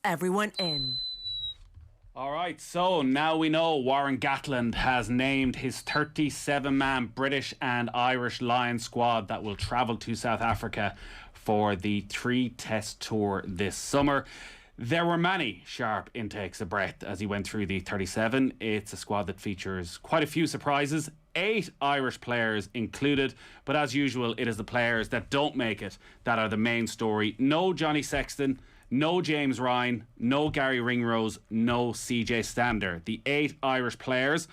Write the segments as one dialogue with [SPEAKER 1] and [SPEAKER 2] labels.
[SPEAKER 1] Everyone in.
[SPEAKER 2] All right, so now we know Warren Gatland has named his 37-man British and Irish Lions squad that will travel to South Africa for the 3-test tour this summer. There were many sharp intakes of breath as he went through the 37. It's a squad that features quite a few surprises, 8 Irish players included, but as usual, it is the players that don't make it that are the main story. No Johnny Sexton, no James Ryan, no Gary Ringrose, no CJ Stander. The 8 Irish players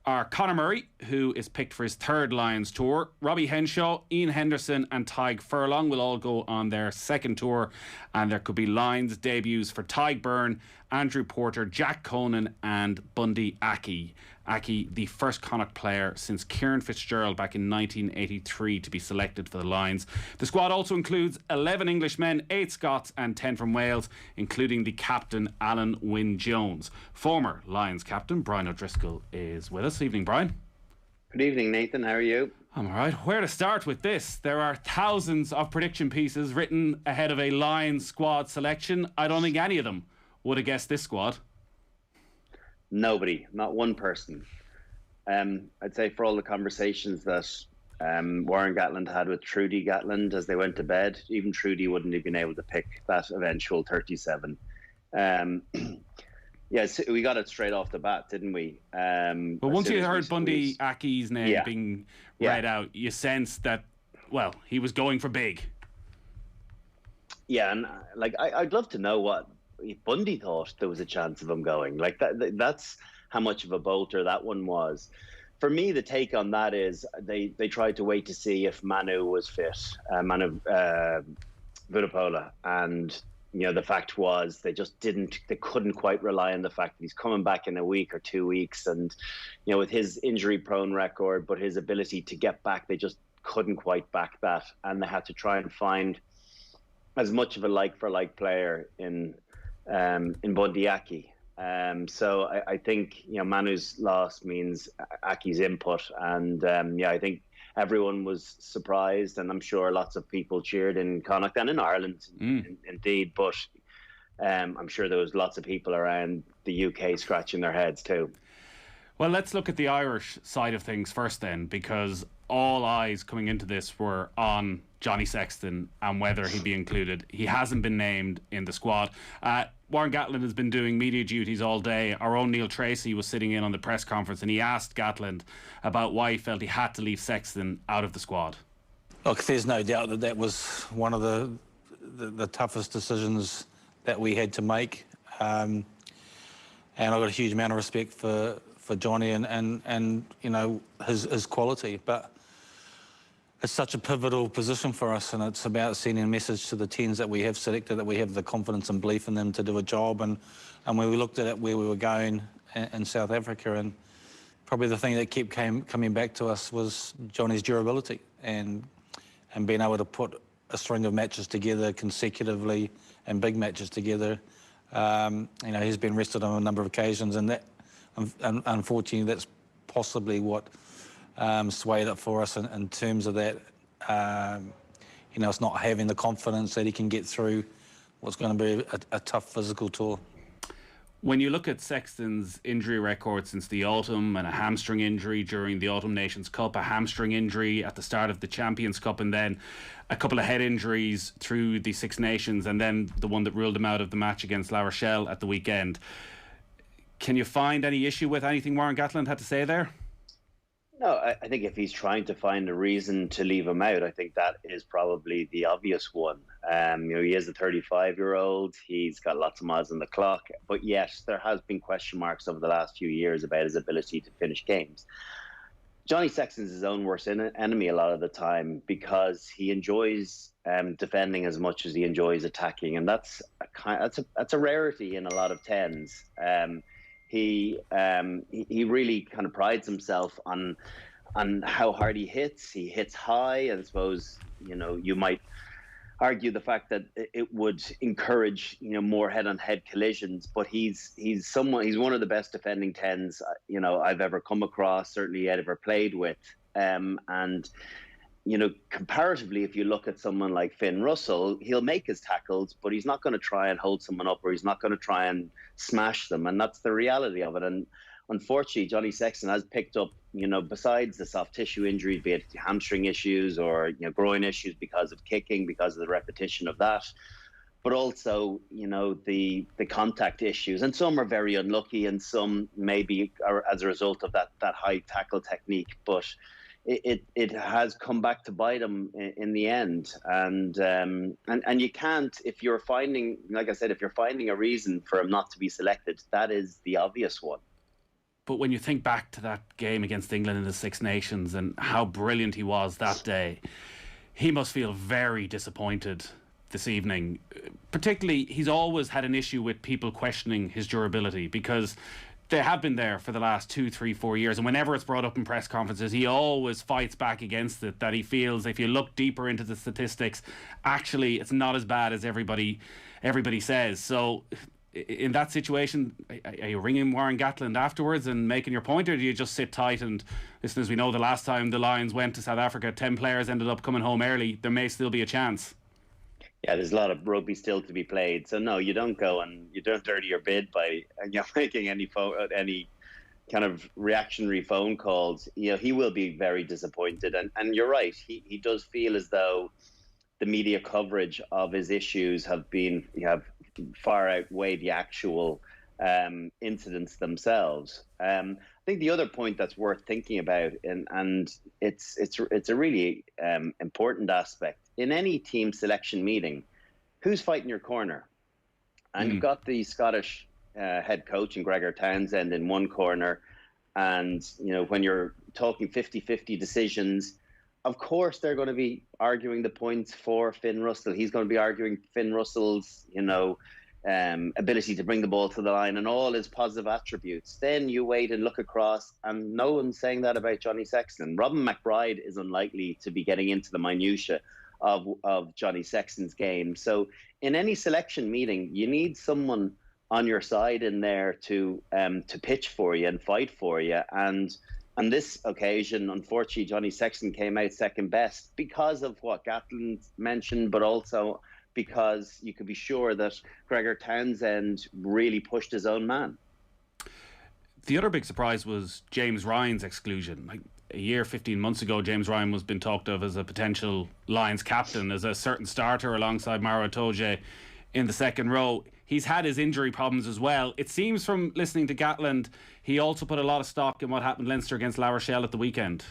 [SPEAKER 2] are Conor Murray, who is picked for his 3rd Lions tour. Robbie Henshaw, Ian Henderson and Tadhg Furlong will all go on their 2nd tour, and there could be Lions debuts for Tadhg Byrne, Andrew Porter, Jack Conan and Bundy Aki. Aki, the first Connacht player since Kieran Fitzgerald back in 1983 to be selected for the Lions. The squad also includes 11 Englishmen, 8 Scots and 10 from Wales, including the captain Alan Wynne-Jones. Former Lions captain Brian O'Driscoll is with us. Evening, Brian.
[SPEAKER 3] Good evening, Nathan. How are you?
[SPEAKER 2] I'm alright. Where to start with this? There are thousands of prediction pieces written ahead of a Lions squad selection. I don't think any of them would have guessed this squad.
[SPEAKER 3] Nobody, not one person. I'd say for all the conversations that Warren Gatland had with Trudy Gatland as they went to bed, even Trudy wouldn't have been able to pick that eventual 37. Yes, we got it straight off the bat, didn't we?
[SPEAKER 2] But once you heard Bundy Aki's name being read out, you sensed that, well, he was going for big.
[SPEAKER 3] Yeah, and I'd love to know what Bundy thought there was a chance of him going. That's how much of a bolter that one was. For me, the take on that is they tried to wait to see if Manu was fit, Manu Vunipola, and the fact was they couldn't quite rely on the fact that he's coming back in a week or 2 weeks, and with his injury prone record, but his ability to get back, they just couldn't quite back that, and they had to try and find as much of a like for like player in Bundy Aki. So I think Manu's loss means Aki's input, and I think everyone was surprised, and I'm sure lots of people cheered in Connacht and in Ireland indeed, but I'm sure there was lots of people around the UK scratching their heads too.
[SPEAKER 2] Well, let's look at the Irish side of things first then, because all eyes coming into this were on Johnny Sexton and whether he'd be included. He hasn't been named in the squad. Warren Gatland has been doing media duties all day. Our own Neil Tracy was sitting in on the press conference, and he asked Gatland about why he felt he had to leave Sexton out of the squad.
[SPEAKER 4] Look, there's no doubt that was one of the toughest decisions that we had to make. And I've got a huge amount of respect for Johnny and his quality, but it's such a pivotal position for us, and it's about sending a message to the 10s that we have selected, that we have the confidence and belief in them to do a job. And when we looked at it, where we were going in South Africa, and probably the thing that kept coming back to us was Johnny's durability and being able to put a string of matches together consecutively and big matches together. He's been rested on a number of occasions, and that, unfortunately, that's possibly what swayed it for us in terms of that. It's not having the confidence that he can get through what's going to be a tough physical tour.
[SPEAKER 2] When you look at Sexton's injury record since the autumn, and a hamstring injury during the Autumn Nations Cup, a hamstring injury at the start of the Champions Cup, and then a couple of head injuries through the Six Nations, and then the one that ruled him out of the match against La Rochelle at the weekend, can you find any issue with anything Warren Gatland had to say there?
[SPEAKER 3] No, I think if he's trying to find a reason to leave him out, I think that is probably the obvious one. He is a 35-year-old. He's got lots of miles on the clock. But yes, there has been question marks over the last few years about his ability to finish games. Johnny Sexton's his own worst enemy a lot of the time, because he enjoys defending as much as he enjoys attacking, and that's a rarity in a lot of 10s. He really kind of prides himself on how hard he hits. He hits high, and I suppose you might argue the fact that it would encourage more head-on-head collisions. But he's one of the best defending 10s I've ever come across. Certainly, I've ever played with, and comparatively, if you look at someone like Finn Russell, he'll make his tackles, but he's not going to try and hold someone up, or he's not going to try and smash them. And that's the reality of it. And unfortunately, Johnny Sexton has picked up, besides the soft tissue injuries, be it hamstring issues or, groin issues because of kicking, because of the repetition of that, but also, the contact issues. And some are very unlucky, and some maybe are as a result of that high tackle technique. But it has come back to bite him in the end. And you can't, if you're finding, like I said, if you're finding a reason for him not to be selected, that is the obvious one.
[SPEAKER 2] But when you think back to that game against England in the Six Nations and how brilliant he was that day, he must feel very disappointed this evening. Particularly, he's always had an issue with people questioning his durability, because they have been there for the last 2, 3, 4 years, and whenever it's brought up in press conferences, he always fights back against it, that he feels if you look deeper into the statistics, actually it's not as bad as everybody says. So in that situation, are you ringing Warren Gatland afterwards and making your point, or do you just sit tight and listen? As we know, the last time the Lions went to South Africa, 10 players ended up coming home early. There may still be a chance.
[SPEAKER 3] Yeah, there's a lot of rugby still to be played. So no, you don't go and you don't dirty your bid by making any kind of reactionary phone calls. He will be very disappointed, and you're right. He does feel as though the media coverage of his issues have far outweighed the actual incidents themselves. I think the other point that's worth thinking about, and it's a really important aspect in any team selection meeting, who's fighting your corner? And you've got the Scottish head coach and Gregor Townsend in one corner, and when you're talking 50-50 decisions, of course they're going to be arguing the points for Finn Russell. He's going to be arguing Finn Russell's ability to bring the ball to the line and all his positive attributes. Then you wait and look across, and no one's saying that about Johnny Sexton. Robin McBride is unlikely to be getting into the minutiae of Johnny Sexton's game. So in any selection meeting, you need someone on your side in there to pitch for you and fight for you. And on this occasion, unfortunately, Johnny Sexton came out second best because of what Gatland mentioned, but also because you could be sure that Gregor Townsend really pushed his own man.
[SPEAKER 2] The other big surprise was James Ryan's exclusion. Like a year, 15 months ago, James Ryan was been talked of as a potential Lions captain, as a certain starter alongside Maro Itoje in the second row. He's had his injury problems as well. It seems from listening to Gatland, he also put a lot of stock in what happened Leinster against La Rochelle at the weekend.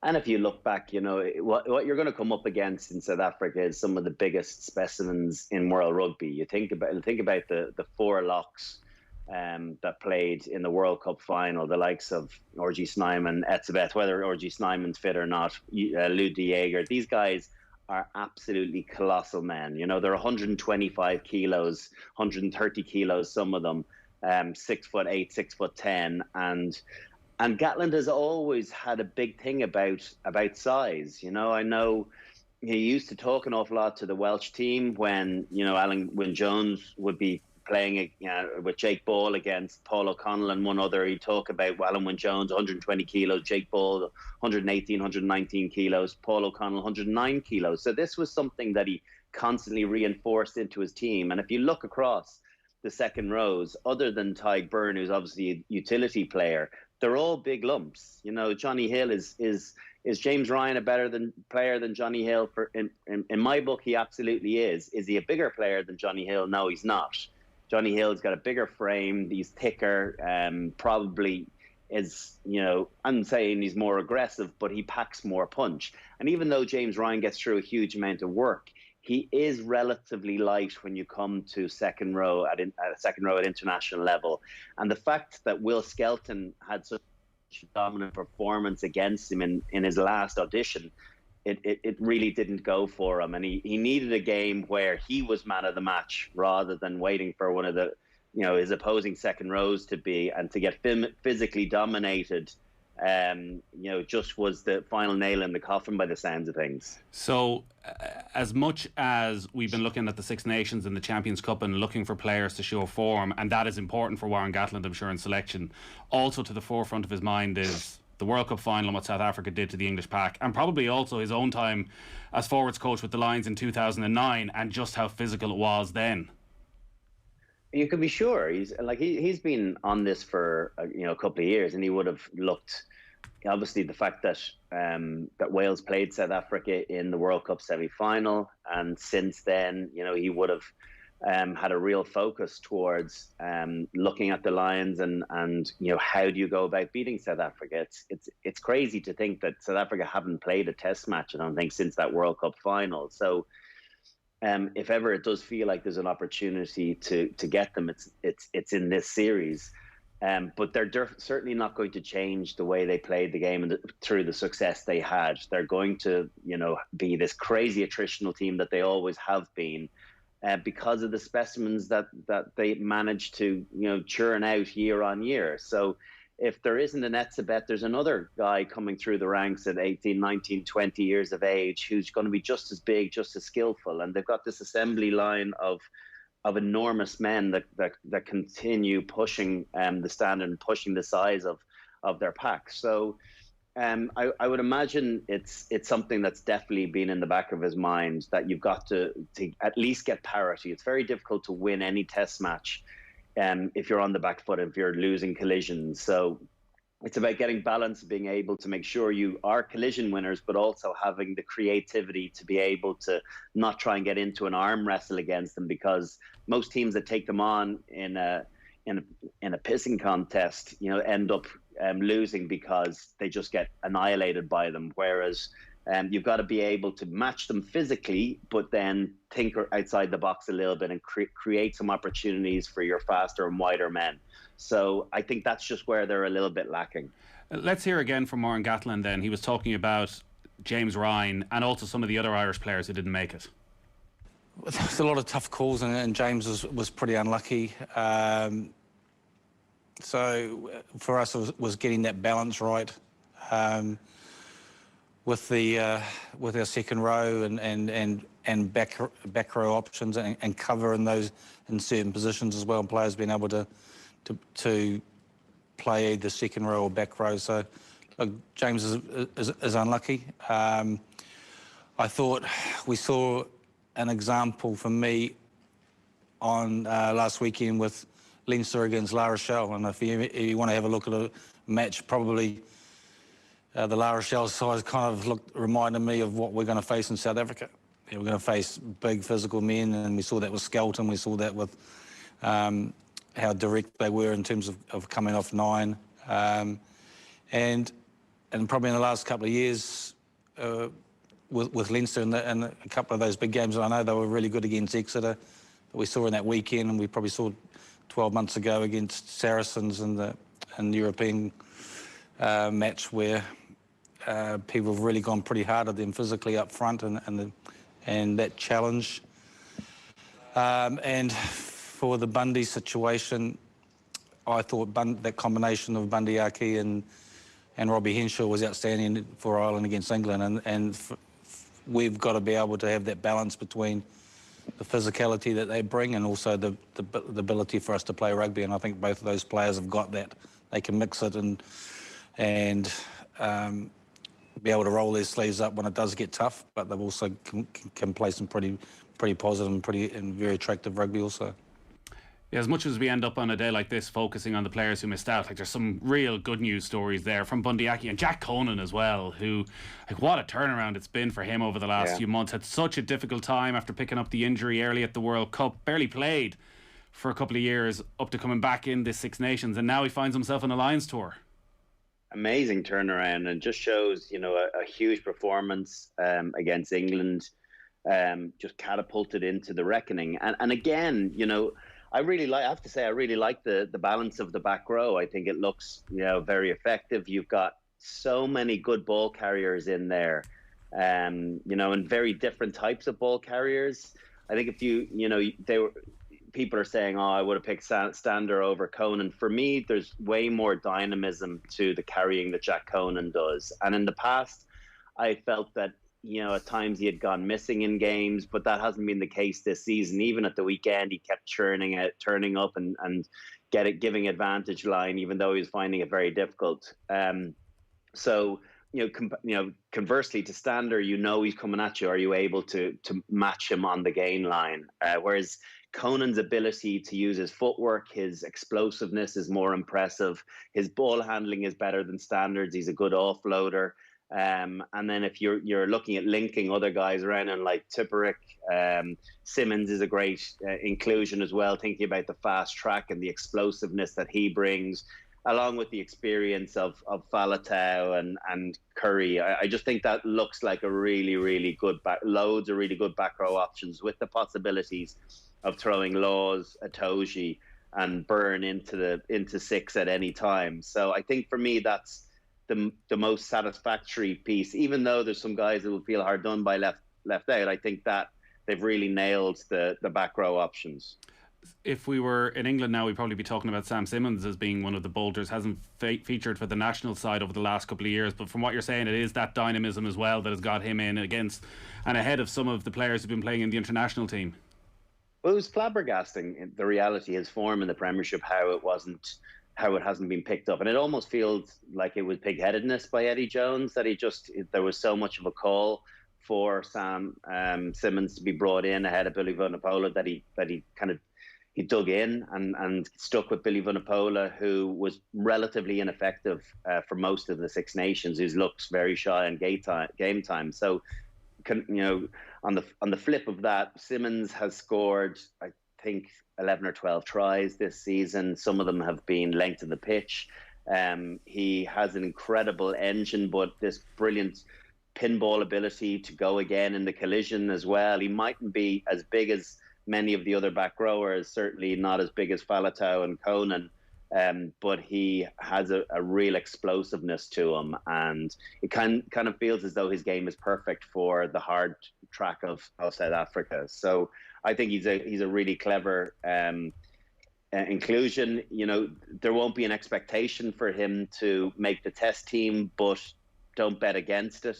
[SPEAKER 3] And if you look back, what you're going to come up against in South Africa is some of the biggest specimens in world rugby. You think about the four locks that played in the World Cup final, the likes of R.G. Snyman, Etzebeth, whether R.G. Snyman's fit or not, Lou de Jager. These guys are absolutely colossal men. They're 125 kilos, 130 kilos, some of them, 6'8", 6'10", and Gatland has always had a big thing about size. I know he used to talk an awful lot to the Welsh team when Alan Wynne-Jones would be playing with Jake Ball against Paul O'Connell and one other. He'd talk about Alan Wynne-Jones, 120 kilos, Jake Ball, 118, 119 kilos, Paul O'Connell, 109 kilos. So this was something that he constantly reinforced into his team. And if you look across the second rows, other than Tyg Byrne, who's obviously a utility player, they're all big lumps. Johnny Hill is James Ryan a better player than Johnny Hill? In my book, he absolutely is. Is he a bigger player than Johnny Hill? No, he's not. Johnny Hill's got a bigger frame. He's thicker. Probably is, I'm saying he's more aggressive, but he packs more punch. And even though James Ryan gets through a huge amount of work, he is relatively light when you come to second row at international level. And the fact that Will Skelton had such a dominant performance against him in his last audition, it really didn't go for him. And he needed a game where he was man of the match rather than waiting for one of the, his opposing second rows to be, and to get physically dominated. Just was the final nail in the coffin by the sounds of things. So
[SPEAKER 2] as much as we've been looking at the Six Nations and the Champions Cup and looking for players to show form, and that is important for Warren Gatland, I'm sure, in selection, also to the forefront of his mind is the World Cup final and what South Africa did to the English pack, and probably also his own time as forwards coach with the Lions in 2009 and just how physical it was then.
[SPEAKER 3] You can be sure he's been on this for a couple of years, and he would have looked. Obviously, the fact that that Wales played South Africa in the World Cup semi-final, and since then, he would have had a real focus towards looking at the Lions and how do you go about beating South Africa? It's crazy to think that South Africa haven't played a Test match, I don't think, since that World Cup final. So. If ever it does feel like there's an opportunity to get them, it's in this series. But they're certainly not going to change the way they played the game and through the success they had. They're going to, be this crazy attritional team that they always have been, because of the specimens that they managed to, churn out year on year. So if there isn't an Etzebeth, there's another guy coming through the ranks at 18, 19, 20 years of age who's going to be just as big, just as skillful. And they've got this assembly line of enormous men that continue pushing the standard and pushing the size of their pack. So I would imagine it's something that's definitely been in the back of his mind, that you've got to at least get parity. It's very difficult to win any Test match if you're on the back foot, if you're losing collisions. So it's about getting balance, being able to make sure you are collision winners, but also having the creativity to be able to not try and get into an arm wrestle against them, because most teams that take them on in a pissing contest, end up losing because they just get annihilated by them. Whereas you've got to be able to match them physically, but then think outside the box a little bit and create some opportunities for your faster and wider men. So I think that's just where they're a little bit lacking.
[SPEAKER 2] Let's hear again from Warren Gatland then. He was talking about James Ryan and also some of the other Irish players who didn't make it.
[SPEAKER 4] There's a lot of tough calls, and James was pretty unlucky. So for us, it was getting that balance right. With our second row and back row options and cover in certain positions as well, and players being able to play either second row or back row. So James is unlucky. I thought we saw an example for me on last weekend with Leinster against La Rochelle, and if you want to have a look at a match, probably. The La Rochelle side kind of reminded me of what we're going to face in South Africa. We're going to face big physical men, and we saw that with Skelton. We saw that with how direct they were in terms of coming off 9. And probably in the last couple of years with Leinster and a couple of those big games, I know they were really good against Exeter, but we saw in that weekend, and we probably saw 12 months ago against Saracens in the European match where people have really gone pretty hard at them physically up front, and that challenge. And for the Bundy situation, I thought that combination of Bundy Aki and Robbie Henshaw was outstanding for Ireland against England, and we've got to be able to have that balance between the physicality that they bring and also the ability for us to play rugby, and I think both of those players have got that. They can mix it and be able to roll their sleeves up when it does get tough, but they've also can play some pretty positive and very attractive rugby also.
[SPEAKER 2] Yeah, as much as we end up on a day like this focusing on the players who missed out, there's some real good news stories there from Bundy Aki and Jack Conan as well, who, what a turnaround it's been for him over the last few months. Had such a difficult time after picking up the injury early at the World Cup, barely played for a couple of years up to coming back in this Six Nations, and now he finds himself on a Lions tour.
[SPEAKER 3] Amazing turnaround, and just shows, a huge performance against England, just catapulted into the reckoning. And again, I have to say, I really like the balance of the back row. I think it looks, very effective. You've got so many good ball carriers in there, and very different types of ball carriers. I think if people are saying, I would have picked Stander over Conan. For me, there's way more dynamism to the carrying that Jack Conan does. And in the past, I felt that, at times he had gone missing in games, but that hasn't been the case this season. Even at the weekend, he kept turning up and giving advantage line, even though he was finding it very difficult. So, conversely to Stander, he's coming at you. Are you able to match him on the gain line? Whereas Conan's ability to use his footwork, his explosiveness is more impressive. His ball handling is better than Standard's. He's a good offloader. And then if you're looking at linking other guys around him like Tipperick, Simmons is a great inclusion as well, thinking about the fast track and the explosiveness that he brings, along with the experience of Falatau and Curry. I just think that looks like a really, really good loads of really good back row options, with the possibilities of throwing Laws, Atoji, and Byrne into six at any time. So I think for me that's the most satisfactory piece. Even though there's some guys that will feel hard done by left out, I think that they've really nailed the back row options.
[SPEAKER 2] If we were in England now, we'd probably be talking about Sam Simmons as being one of the bolters. Hasn't featured for the national side over the last couple of years, but from what you're saying, it is that dynamism as well that has got him in against and ahead of some of the players who've been playing in the international team.
[SPEAKER 3] Well, it was flabbergasting, the reality, his form in the Premiership, how it hasn't been picked up. And it almost feels like it was pig-headedness by Eddie Jones, that there was so much of a call for Sam Simmons to be brought in ahead of Billy Vunipola that he dug in and stuck with Billy Vunipola, who was relatively ineffective for most of the Six Nations, who looks very shy on game time. So, on the flip of that, Simmons has scored, I think, 11 or 12 tries this season. Some of them have been length of the pitch. He has an incredible engine, but this brilliant pinball ability to go again in the collision as well. He mightn't be as big as many of the other back rowers, certainly not as big as Falatau and Conan, but he has a real explosiveness to him, and it kind of feels as though his game is perfect for the hard track of South Africa. So I think he's a really clever inclusion. There won't be an expectation for him to make the test team, but don't bet against it.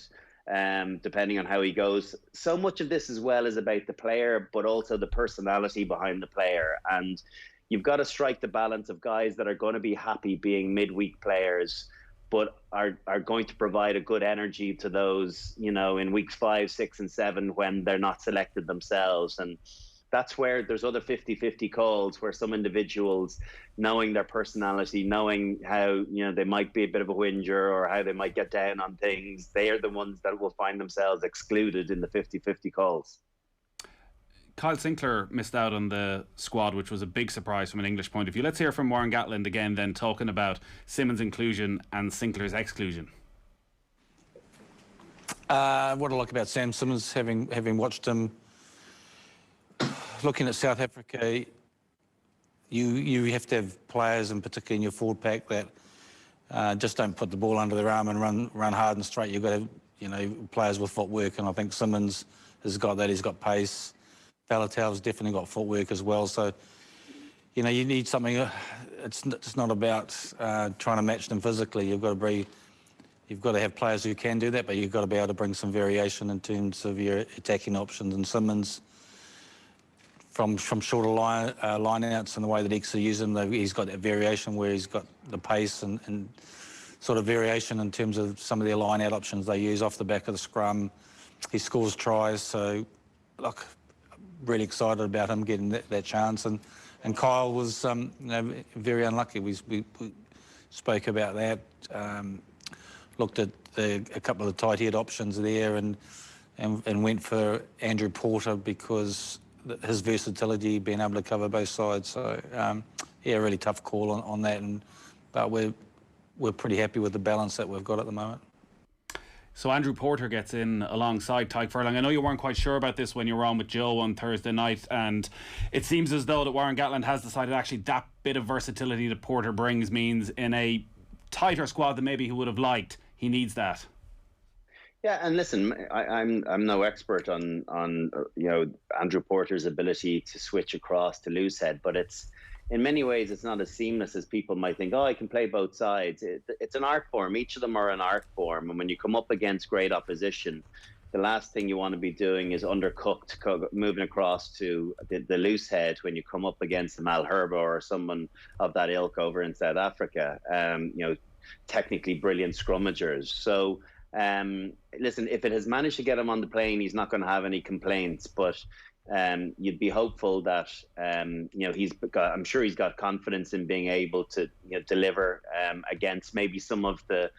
[SPEAKER 3] Depending on how he goes. So much of this as well is about the player, but also the personality behind the player. And you've got to strike the balance of guys that are going to be happy being midweek players, but are going to provide a good energy to those, in weeks 5, 6, and 7 when they're not selected themselves. And that's where there's other 50-50 calls, where some individuals, knowing their personality, knowing how, they might be a bit of a whinger or how they might get down on things, they are the ones that will find themselves excluded in the 50-50 calls.
[SPEAKER 2] Kyle Sinclair missed out on the squad, which was a big surprise from an English point of view. Let's hear from Warren Gatland again, then, talking about Simmons' inclusion and Sinclair's exclusion.
[SPEAKER 4] What I like about Sam Simmons, having watched him, looking at South Africa, you have to have players, and particularly in your forward pack, that just don't put the ball under their arm and run hard and straight. You've got to have, players with footwork, and I think Simmons has got that. He's got pace. Falatau's definitely got footwork as well. So, you need something. It's not about trying to match them physically. You've got to have players who can do that, but you've got to be able to bring some variation in terms of your attacking options. And Simmons, from shorter line outs and the way that X use him, he's got that variation where he's got the pace and sort of variation in terms of some of their line out options they use off the back of the scrum. He scores tries, so look, really excited about him getting that chance. And Kyle was very unlucky. We spoke about that, looked at a couple of tight head options there and went for Andrew Porter because his versatility, being able to cover both sides. So, a really tough call on that, but we're pretty happy with the balance that we've got at the moment.
[SPEAKER 2] So Andrew Porter gets in alongside Tyke Furlong. I know you weren't quite sure about this when you were on with Joe on Thursday night, and it seems as though that Warren Gatland has decided actually that bit of versatility that Porter brings means in a tighter squad than maybe he would have liked, he needs that.
[SPEAKER 3] Yeah, and listen, I'm no expert on Andrew Porter's ability to switch across to loosehead, but it's in many ways it's not as seamless as people might think. Oh, I can play both sides. It's an art form. Each of them are an art form, and when you come up against great opposition, the last thing you want to be doing is undercooked, moving across to the loose head when you come up against the Malherbe or someone of that ilk over in South Africa. technically brilliant scrummagers. So, listen, if it has managed to get him on the plane, he's not going to have any complaints. But you'd be hopeful that I'm sure he's got confidence in being able to deliver against maybe some of the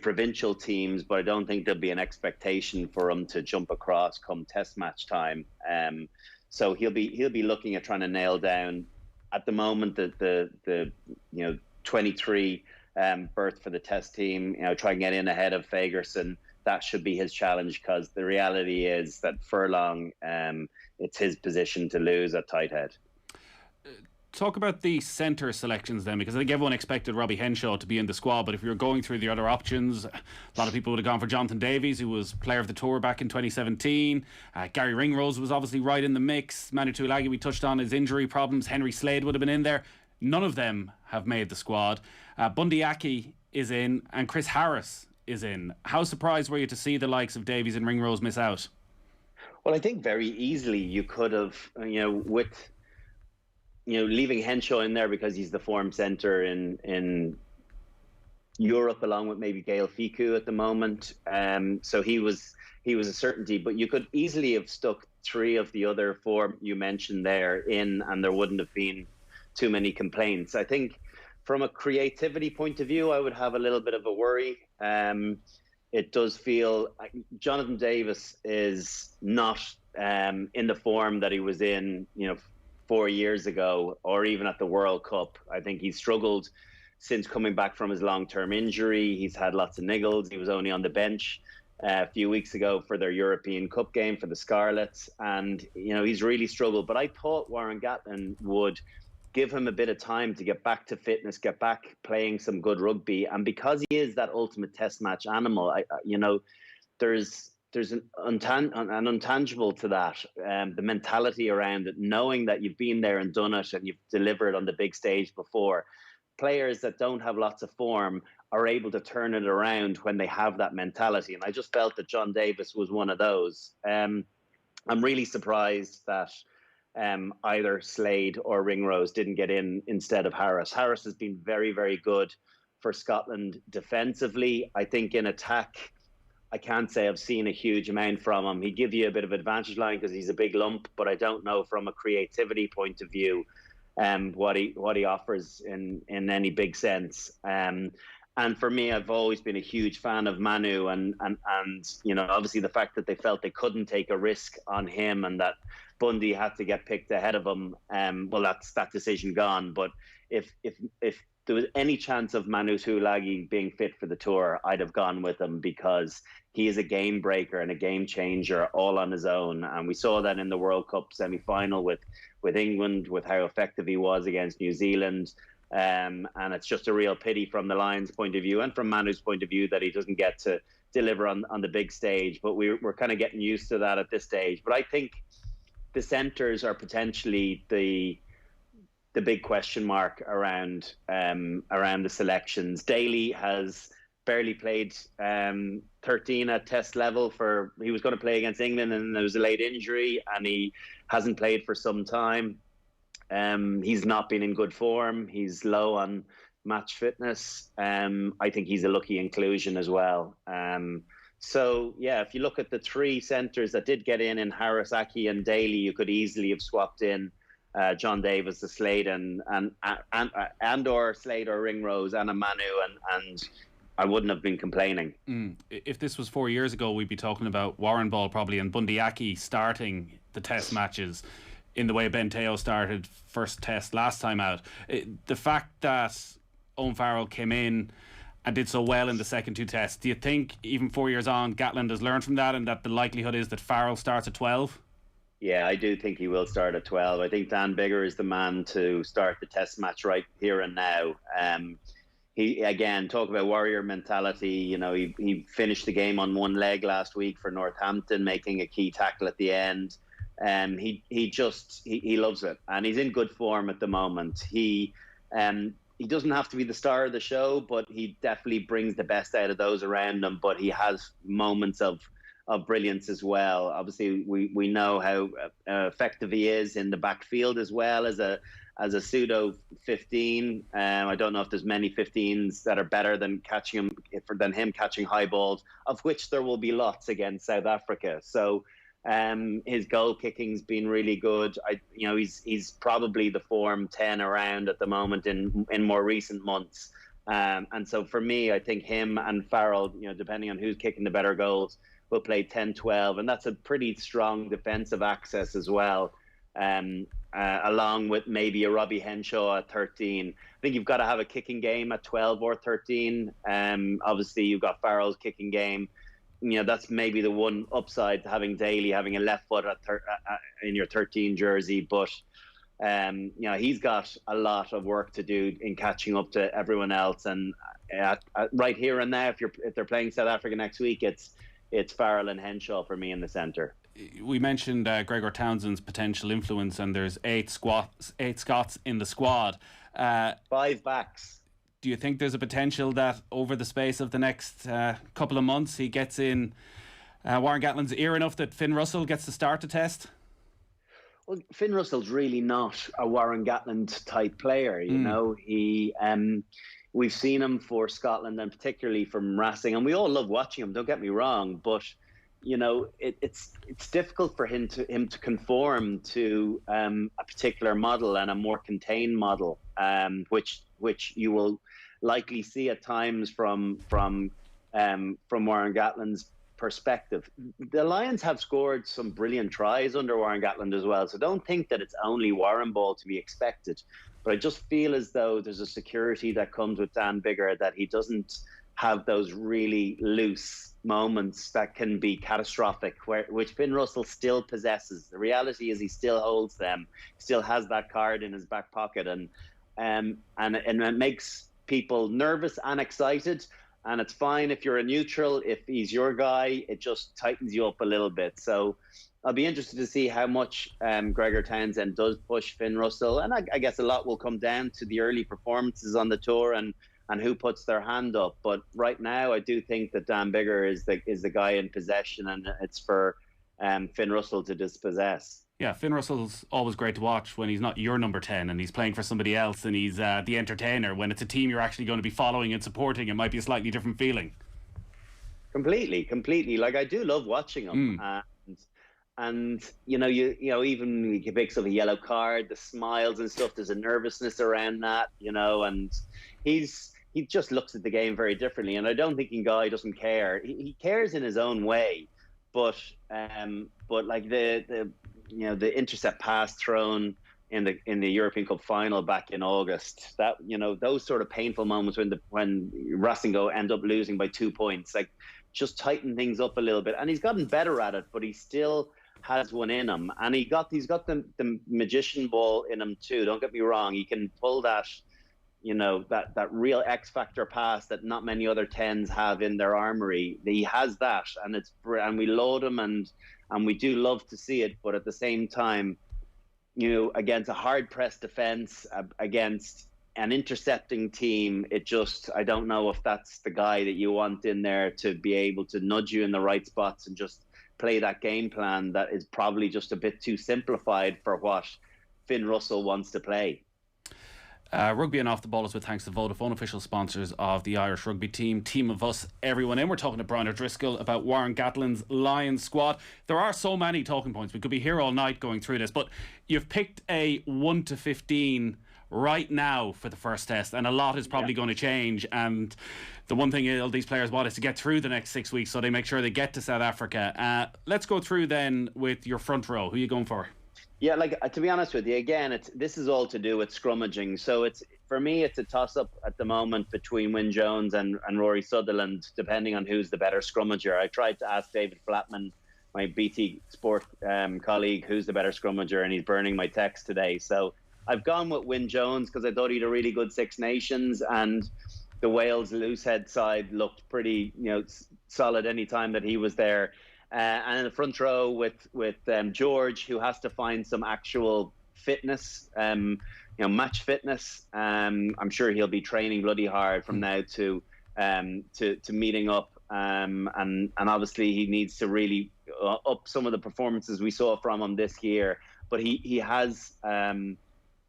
[SPEAKER 3] provincial teams, but I don't think there'll be an expectation for him to jump across come Test match time. So he'll be looking at trying to nail down at the moment the 23 berth for the Test team. Try and get in ahead of Fagerson. That should be his challenge, because the reality is that Furlong, it's his position to lose at tight head.
[SPEAKER 2] Talk about the centre selections then, because I think everyone expected Robbie Henshaw to be in the squad, but if you were going through the other options, a lot of people would have gone for Jonathan Davies, who was player of the tour back in 2017. Gary Ringrose was obviously right in the mix. Manu Tuilagi, we touched on his injury problems. Henry Slade would have been in there. None of them have made the squad. Bundy Aki is in, and Chris Harris is in. How surprised were you to see the likes of Davies and Ringrose miss out?
[SPEAKER 3] Well, I think very easily you could have, with leaving Henshaw in there because he's the form centre in Europe, along with maybe Gael Fiku at the moment. So he was a certainty, but you could easily have stuck three of the other four you mentioned there in, and there wouldn't have been too many complaints. I think from a creativity point of view, I would have a little bit of a worry. It does feel Jonathan Davis is not in the form that he was in, 4 years ago, or even at the World Cup. I think he's struggled since coming back from his long-term injury. He's had lots of niggles. He was only on the bench a few weeks ago for their European Cup game for the Scarlets, and he's really struggled. But I thought Warren Gatland would give him a bit of time to get back to fitness, get back playing some good rugby, and because he is that ultimate Test match animal, there's an intangible to that, the mentality around it, knowing that you've been there and done it and you've delivered on the big stage before. Players that don't have lots of form are able to turn it around when they have that mentality. And I just felt that John Davis was one of those. I'm really surprised that either Slade or Ringrose didn't get in instead of Harris. Harris has been very, very good for Scotland defensively. I think in attack, I can't say I've seen a huge amount from him. He'd give you a bit of advantage line because he's a big lump, but I don't know from a creativity point of view what he offers in any big sense. And for me, I've always been a huge fan of Manu, and obviously the fact that they felt they couldn't take a risk on him and that Bundy had to get picked ahead of him. Well, that's that decision gone. But if there was any chance of Manu Tuilagi being fit for the tour, I'd have gone with him, because he is a game breaker and a game changer all on his own. And we saw that in the World Cup semi-final with England, with how effective he was against New Zealand. And it's just a real pity from the Lions' point of view and from Manu's point of view that he doesn't get to deliver on the big stage. But we're kind of getting used to that at this stage. But I think the centres are potentially the big question mark around the selections. Daly has barely played 13 at Test level. He was going to play against England, and there was a late injury, and he hasn't played for some time. He's not been in good form. He's low on match fitness. I think he's a lucky inclusion as well. So yeah, if you look at the three centres that did get in Harris, Aki, and Daly, you could easily have swapped in John Davis, the Slade, and or Slade or Ringrose and a Manu, and I wouldn't have been complaining.
[SPEAKER 2] If this was 4 years ago, we'd be talking about Warren Ball probably and Bundy Aki starting the Test matches in the way Ben Teo started first Test last time out. The fact that Owen Farrell came in and did so well in the second two Tests, do you think even 4 years on Gatland has learned from that, and that the likelihood is that Farrell starts at 12?
[SPEAKER 3] Yeah, I do think he will start at 12. I think Dan Biggar is the man to start the Test match right here and now. He, again, talk about warrior mentality. He finished the game on one leg last week for Northampton, making a key tackle at the end. He loves it, and he's in good form at the moment. He doesn't have to be the star of the show, but he definitely brings the best out of those around him. But he has moments of brilliance as well. Obviously, we know how effective he is in the backfield as well as a as a pseudo 15. I don't know if there's many 15s that are better than him catching high balls, of which there will be lots against South Africa. So his goal kicking's been really good. He's probably the form 10 around at the moment in more recent months. And so for me, I think him and Farrell, depending on who's kicking the better goals, will play 10-12, and that's a pretty strong defensive access as well. Along with maybe a Robbie Henshaw at 13. I think you've got to have a kicking game at 12 or 13. Obviously, you've got Farrell's kicking game. That's maybe the one upside to having Daly having a left foot in your 13 jersey. But, he's got a lot of work to do in catching up to everyone else. And right here and now, if they're playing South Africa next week, it's Farrell and Henshaw for me in the centre.
[SPEAKER 2] We mentioned Gregor Townsend's potential influence, and there's eight Scots in the squad.
[SPEAKER 3] 5 backs.
[SPEAKER 2] Do you think there's a potential that over the space of the next couple of months he gets in Warren Gatland's ear enough that Finn Russell gets to start the test?
[SPEAKER 3] Well, Finn Russell's really not a Warren Gatland type player. We've seen him for Scotland and particularly from Racing, and we all love watching him. Don't get me wrong, but it's difficult for him to conform to a particular model and a more contained model, which you will likely see at times from Warren Gatland's perspective. The Lions have scored some brilliant tries under Warren Gatland as well, so don't think that it's only Warren ball to be expected. But I just feel as though there's a security that comes with Dan Biggar, that he doesn't have those really loose moments that can be catastrophic, which Finn Russell still possesses. The reality is he still holds them, still has that card in his back pocket, and it makes people nervous and excited. And it's fine if you're a neutral. If he's your guy, it just tightens you up a little bit. So I'll be interested to see how much Gregor Townsend does push Finn Russell. And I guess a lot will come down to the early performances on the tour and who puts their hand up. But right now, I do think that Dan Biggar is the guy in possession, and it's for Finn Russell to dispossess.
[SPEAKER 2] Yeah, Finn Russell's always great to watch when he's not your number 10 and he's playing for somebody else and he's the entertainer. When it's a team you're actually going to be following and supporting, it might be a slightly different feeling. Completely.
[SPEAKER 3] Like, I do love watching him. And even he picks up a yellow card, the smiles and stuff, there's a nervousness around that, and he just looks at the game very differently. And I don't think Guy doesn't care. He cares in his own way, but like the intercept pass thrown in the European Cup final back in August, that those sort of painful moments when Racing end up losing by 2 points, like, just tighten things up a little bit. And he's gotten better at it, but he still has one in him, and he's got the magician ball in him too. Don't get me wrong, he can pull that that real X factor pass that not many other 10s have in their armory. He has that, and we load him, and we do love to see it. But at the same time, against a hard pressed defense, against an intercepting team, I don't know if that's the guy that you want in there to be able to nudge you in the right spots and just play that game plan that is probably just a bit too simplified for what Finn Russell wants to play.
[SPEAKER 2] Rugby and Off the Ball is with thanks to Vodafone, official sponsors of the Irish rugby team of us, everyone in. We're talking to Brian O'Driscoll about Warren Gatland's Lions squad. There are so many talking points. We could be here all night going through this, but you've picked a 1 to 15 right now for the first test, and a lot is probably going to change. And the one thing all these players want is to get through the next 6 weeks so they make sure they get to South Africa. Let's go through then with your front row. Who are you going for?
[SPEAKER 3] Yeah, to be honest with you, again, this is all to do with scrummaging. So for me, it's a toss-up at the moment between Wyn Jones and Rory Sutherland, depending on who's the better scrummager. I tried to ask David Flatman, my BT Sport colleague, who's the better scrummager, and he's burning my text today. So I've gone with Wyn Jones because I thought he had a really good Six Nations, and the Wales loosehead side looked pretty solid any time that he was there. And in the front row with George, who has to find some actual fitness, match fitness. I'm sure he'll be training bloody hard from now to meeting up. And obviously he needs to really up some of the performances we saw from him this year. But he has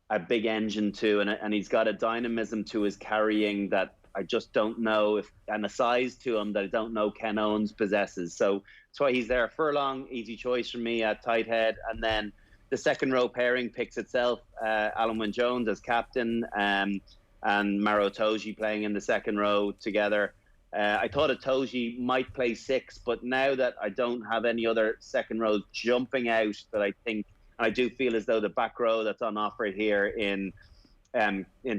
[SPEAKER 3] a big engine too, and he's got a dynamism to his carrying that I just don't know and a size to him that I don't know Ken Owens possesses. So that's why he's there. Furlong, easy choice for me at tight head, and then the second row pairing picks itself. Alan Wynne-Jones as captain, and Maro Itoje playing in the second row together. I thought Itoje might play 6, but now that I don't have any other second rows jumping out, that I think, and I do feel as though the back row that's on offer here in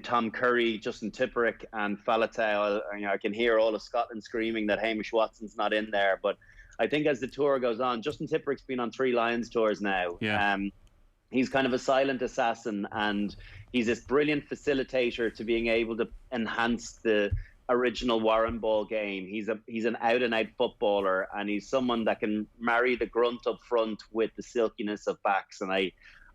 [SPEAKER 3] Tom Curry, Justin Tipperick, and Faletau, I can hear all of Scotland screaming that Hamish Watson's not in there. But I think as the tour goes on, Justin Tipperick's been on 3 Lions tours now.
[SPEAKER 2] Yeah.
[SPEAKER 3] He's kind of a silent assassin, and he's this brilliant facilitator to being able to enhance the original Warren Ball game. He's an out-and-out footballer, and he's someone that can marry the grunt up front with the silkiness of backs. And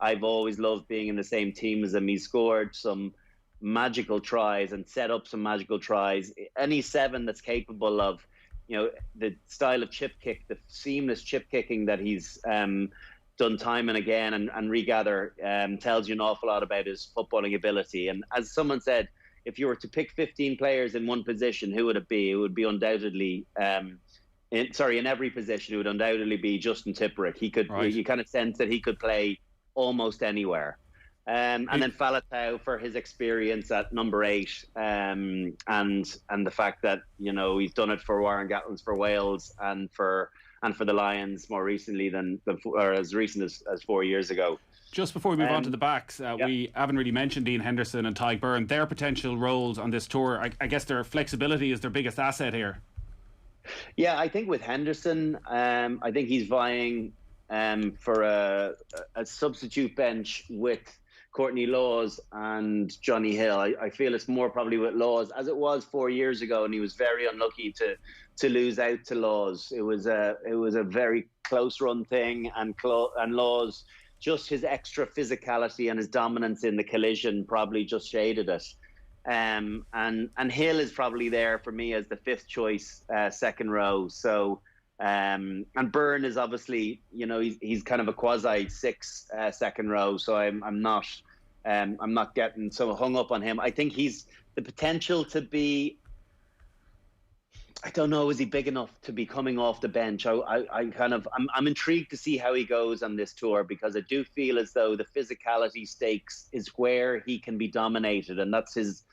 [SPEAKER 3] I've always loved being in the same team as him. He scored some magical tries and set up some magical tries. Any 7 that's capable of, the style of chip kick, the seamless chip kicking that he's done time and again and regather tells you an awful lot about his footballing ability. And as someone said, if you were to pick 15 players in one position, who would it be? It would be undoubtedly, in every position, it would undoubtedly be Justin Tipperick. He could, right. You kind of sense that he could play almost anywhere. And then Faletau for his experience at number 8, and the fact that he's done it for Warren Gatland for Wales and for the Lions more recently or as recent as 4 years ago.
[SPEAKER 2] Just before we move on to the backs, we haven't really mentioned Dean Henderson and Tadhg Beirne, their potential roles on this tour. I guess their flexibility is their biggest asset here.
[SPEAKER 3] Yeah, I think with Henderson, I think he's vying for a substitute bench with Courtney Laws and Johnny Hill. I feel it's more probably with Laws, as it was 4 years ago, and he was very unlucky to lose out to Laws. It was a very close run thing, and Laws, just his extra physicality and his dominance in the collision probably just shaded it. And Hill is probably there for me as the 5th choice second row. So and Beirne is obviously, he's kind of a quasi 6 second row. So I'm not getting so hung up on him. I think he's the potential to be, I don't know, is he big enough to be coming off the bench? I'm intrigued to see how he goes on this tour, because I do feel as though the physicality stakes is where he can be dominated, and that's his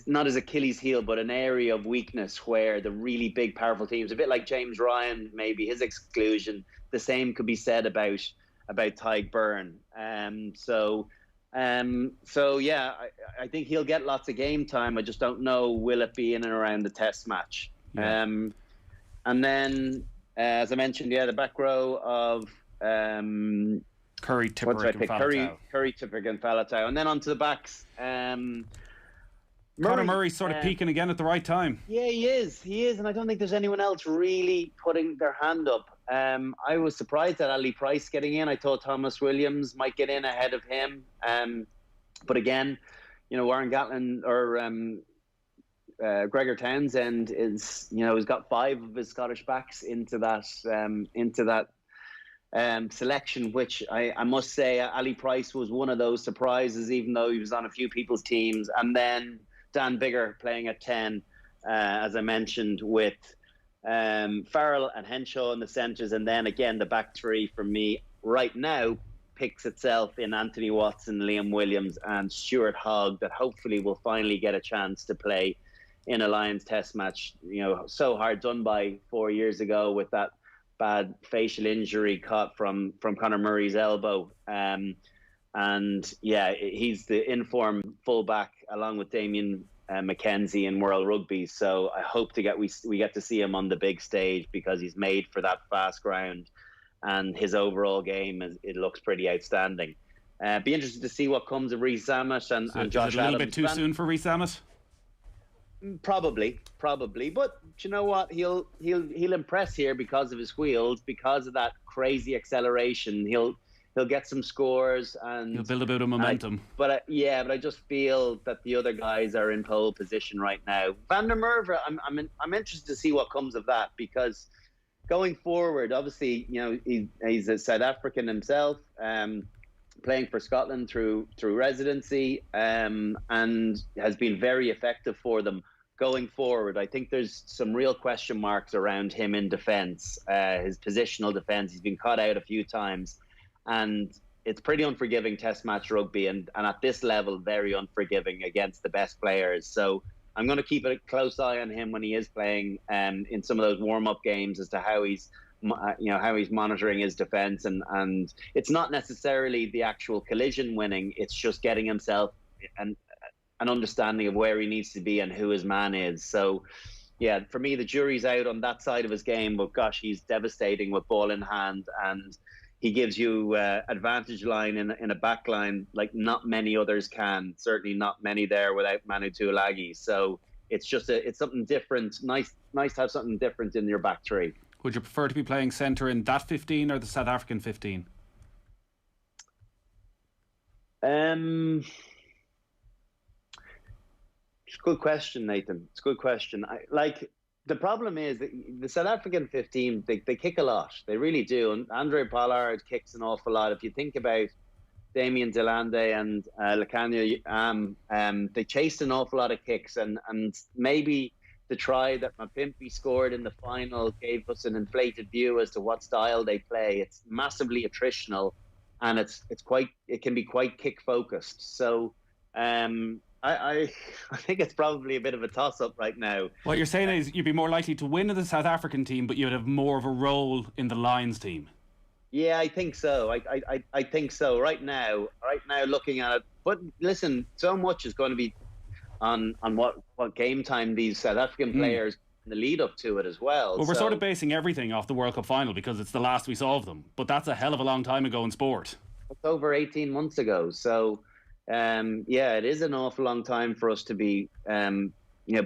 [SPEAKER 3] not his Achilles heel, but an area of weakness where the really big, powerful teams, a bit like James Ryan, maybe his exclusion, the same could be said about Tadhg Beirne. So yeah, I think he'll get lots of game time. I just don't know, will it be in and around the test match? Yeah. And then, as I mentioned, the back row of
[SPEAKER 2] Curry, Tipperick, and Faletau.
[SPEAKER 3] Curry, Tipperick, and Faletau. And then onto the backs.
[SPEAKER 2] Conor Murray's sort of peaking again at the right time.
[SPEAKER 3] Yeah, he is, and I don't think there's anyone else really putting their hand up. I was surprised at Ali Price getting in. I thought Thomas Williams might get in ahead of him. But again, Warren Gatland or Gregor Townsend is, he's got 5 of his Scottish backs into that selection, which I must say Ali Price was one of those surprises, even though he was on a few people's teams. And then Dan Biggar playing at 10, as I mentioned, with Farrell and Henshaw in the centres, and then again the back 3 for me right now picks itself in Anthony Watson, Liam Williams, and Stuart Hogg, that hopefully will finally get a chance to play in a Lions test match. So hard done by 4 years ago with that bad facial injury caught from Conor Murray's elbow. And yeah, he's the inform fullback along with Damien McKenzie in World Rugby. So I hope we get to see him on the big stage, because he's made for that fast ground, and his overall game it looks pretty outstanding. Be interested to see what comes of Rhys Sammet and Josh Adams.
[SPEAKER 2] Is it a little bit too soon for Rhys Sammet?
[SPEAKER 3] Probably, but you know what? He'll impress here because of his wheels, because of that crazy acceleration. He'll get some scores and
[SPEAKER 2] he'll build a bit of momentum.
[SPEAKER 3] But I just feel that the other guys are in pole position right now. Van der Merwe, I'm interested to see what comes of that, because going forward, obviously, he's a South African himself. playing for Scotland through residency, and has been very effective for them going forward. I think there's some real question marks around him in defence, his positional defence. He's been caught out a few times, and it's pretty unforgiving Test match rugby, and at this level, very unforgiving against the best players. So I'm going to keep a close eye on him when he is playing in some of those warm-up games as to how he's monitoring his defence, and it's not necessarily the actual collision winning. It's just getting himself an understanding of where he needs to be and who his man is. So, yeah, for me, the jury's out on that side of his game. But gosh, he's devastating with ball in hand, and he gives you advantage line in a back line like not many others can. Certainly not many there without Manu Tuilagi. So it's something different. Nice to have something different in your back three.
[SPEAKER 2] Would you prefer to be playing centre in that 15 or the South African 15?
[SPEAKER 3] It's a good question, Nathan. It's a good question. The problem is that the South African 15, they kick a lot. They really do. And Andre Pollard kicks an awful lot. If you think about Damien Delande and Lukhanyo, they chased an awful lot of kicks. And maybe the try that Mapimpi scored in the final gave us an inflated view as to what style they play. It's massively attritional, and it can be quite kick focused. So I think it's probably a bit of a toss-up right now.
[SPEAKER 2] What you're saying is you'd be more likely to win in the South African team, but you'd have more of a role in the Lions team.
[SPEAKER 3] Yeah, I think so. I think so. Right now, looking at it. But listen, so much is going to be on what game time these South African players in the lead up to it as well.
[SPEAKER 2] Well, we're sort of basing everything off the World Cup final because it's the last we saw of them. But that's a hell of a long time ago in sport.
[SPEAKER 3] It's over 18 months ago. So, yeah, it is an awful long time for us to be,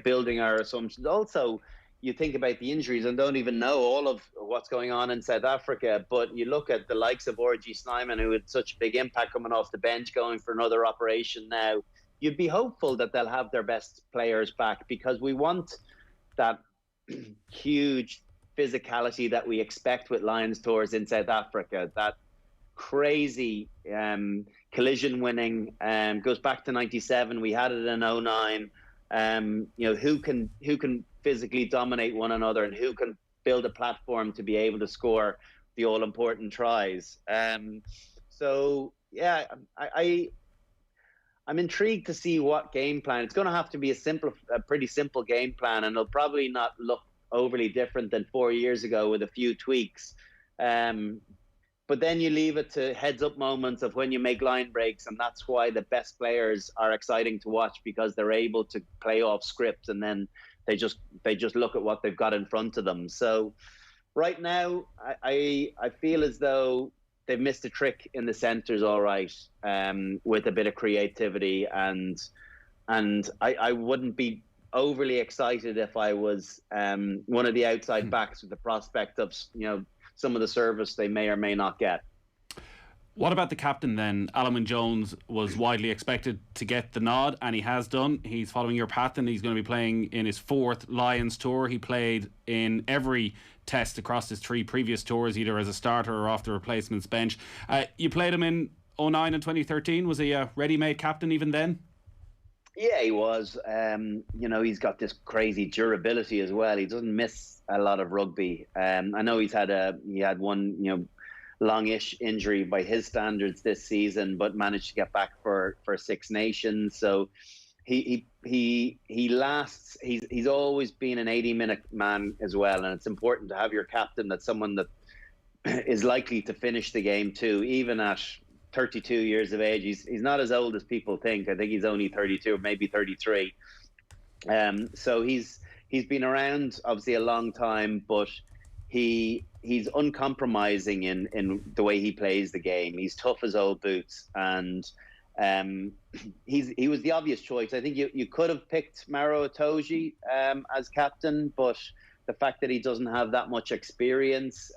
[SPEAKER 3] building our assumptions. Also, you think about the injuries and don't even know all of what's going on in South Africa. But you look at the likes of RG Snyman, who had such a big impact coming off the bench, going for another operation now. You'd be hopeful that they'll have their best players back, because we want that huge physicality that we expect with Lions tours in South Africa, that crazy collision winning, goes back to 97. We had it in 09. Who can physically dominate one another and who can build a platform to be able to score the all important tries. So yeah, I'm intrigued to see what game plan. It's going to have to be a pretty simple game plan, and it'll probably not look overly different than 4 years ago with a few tweaks. But then you leave it to heads-up moments of when you make line breaks, and that's why the best players are exciting to watch, because they're able to play off script, and then they just look at what they've got in front of them. So right now, I feel as though they've missed a trick in the centres, all right, with a bit of creativity, and I wouldn't be overly excited if I was one of the outside backs with the prospect of some of the service they may or may not get.
[SPEAKER 2] What about the captain then? Alan Wynne-Jones was widely expected to get the nod, and he has done. He's following your pattern. He's going to be playing in his 4th Lions tour. He played in every test across his 3 previous tours, either as a starter or off the replacements bench. You played him in 09 and 2013. Was he a ready-made captain even then?
[SPEAKER 3] Yeah, he was. He's got this crazy durability as well. He doesn't miss a lot of rugby. I know he had one, longish injury by his standards this season, but managed to get back for Six Nations. So he lasts. He's always been an 80-minute man as well, and it's important to have your captain that's someone that is likely to finish the game too, even at 32 years of age. He's not as old as people think. I think he's only 32 or maybe 33. So he's been around obviously a long time, but he's uncompromising in the way he plays the game. He's tough as old boots, and he was the obvious choice. I think you could have picked Maro Itoje as captain, but the fact that he doesn't have that much experience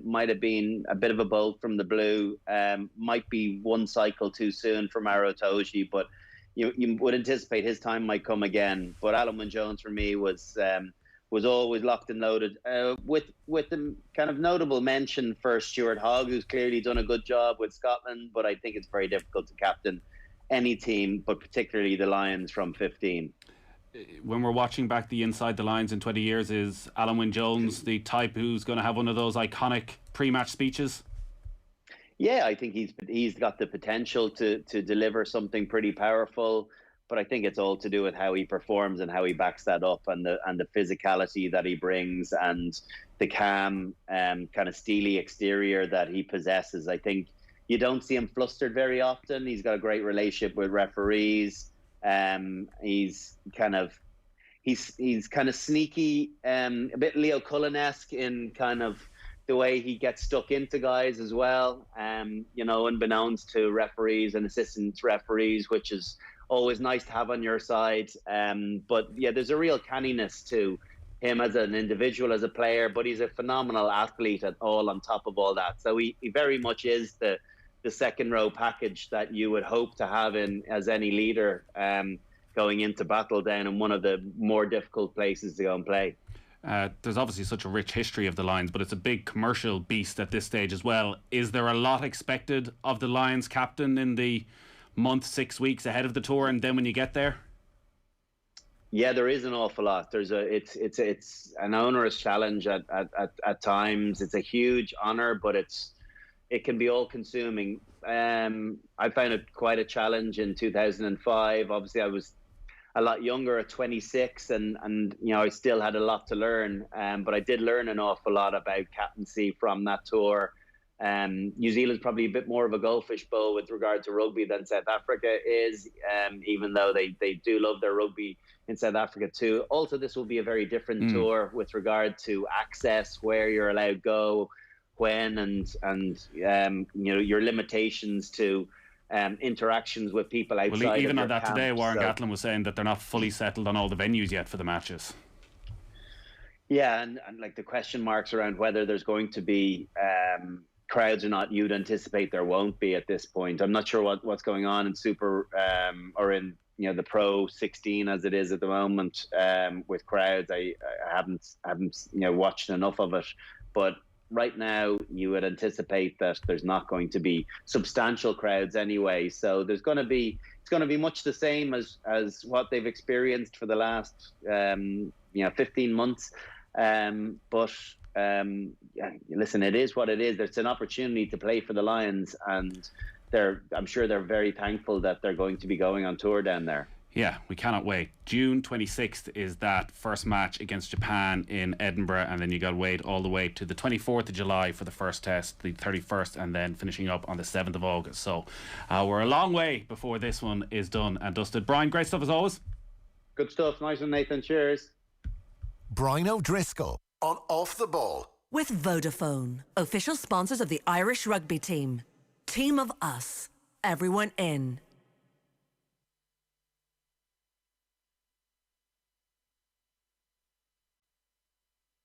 [SPEAKER 3] might have been a bit of a bolt from the blue. Might be one cycle too soon for Maro Itoje, but you would anticipate his time might come again. But Alan Wynne-Jones for me was was always locked and loaded. With the kind of notable mention for Stuart Hogg, who's clearly done a good job with Scotland, but I think it's very difficult to captain any team, but particularly the Lions from 15.
[SPEAKER 2] When we're watching back the Inside the Lines in 20 years, is Alan Wynne-Jones the type who's going to have one of those iconic pre-match speeches?
[SPEAKER 3] Yeah, I think he's got the potential to deliver something pretty powerful, but I think it's all to do with how he performs and how he backs that up, and the physicality that he brings, and the calm kind of steely exterior that he possesses. I think you don't see him flustered very often. He's got a great relationship with referees. He's kind of sneaky, a bit Leo Cullen-esque in kind of the way he gets stuck into guys as well, unbeknownst to referees and assistant referees, which is always nice to have on your side. But yeah, there's a real canniness to him as an individual, as a player, but he's a phenomenal athlete on top of all that. So he very much is the second row package that you would hope to have as any leader going into battle down in one of the more difficult places to go and play.
[SPEAKER 2] There's obviously such a rich history of the Lions, but it's a big commercial beast at this stage as well. Is there a lot expected of the Lions captain in the month, 6 weeks ahead of the tour, and then when you get there?
[SPEAKER 3] Yeah, there is an awful lot. It's an onerous challenge at times. It's a huge honor, but it can be all consuming. I found it quite a challenge in 2005. Obviously, I was a lot younger at 26, and I still had a lot to learn. But I did learn an awful lot about captaincy from that tour. New Zealand's probably a bit more of a goldfish bowl with regard to rugby than South Africa is, even though they do love their rugby in South Africa too. Also, this will be a very different tour with regard to access, where you're allowed to go, when, and your limitations to interactions with people outside.
[SPEAKER 2] Well, even
[SPEAKER 3] of
[SPEAKER 2] on that
[SPEAKER 3] camp.
[SPEAKER 2] today, Warren Gatland was saying that they're not fully settled on all the venues yet for the matches.
[SPEAKER 3] Yeah, and like the question marks around whether there's going to be crowds or not, you'd anticipate there won't be at this point. I'm not sure what's going on in Super or in the Pro 16 as it is at the moment with crowds. I haven't watched enough of it, but right now you would anticipate that there's not going to be substantial crowds anyway. So it's going to be much the same as what they've experienced for the last 15 months. Listen, it is what it is. It's an opportunity to play for the Lions, and I'm sure they're very thankful that they're going to be going on tour down there.
[SPEAKER 2] Yeah, we cannot wait. June 26th is that first match against Japan in Edinburgh, and then you got to wait all the way to the 24th of July for the first test, the 31st, and then finishing up on the 7th of August. So we're a long way before this one is done and dusted. Brian, great stuff as always.
[SPEAKER 3] Good stuff. Nice one, Nathan. Cheers.
[SPEAKER 1] Brian O'Driscoll on Off the Ball.
[SPEAKER 5] With Vodafone, official sponsors of the Irish rugby team. Team of us. Everyone in.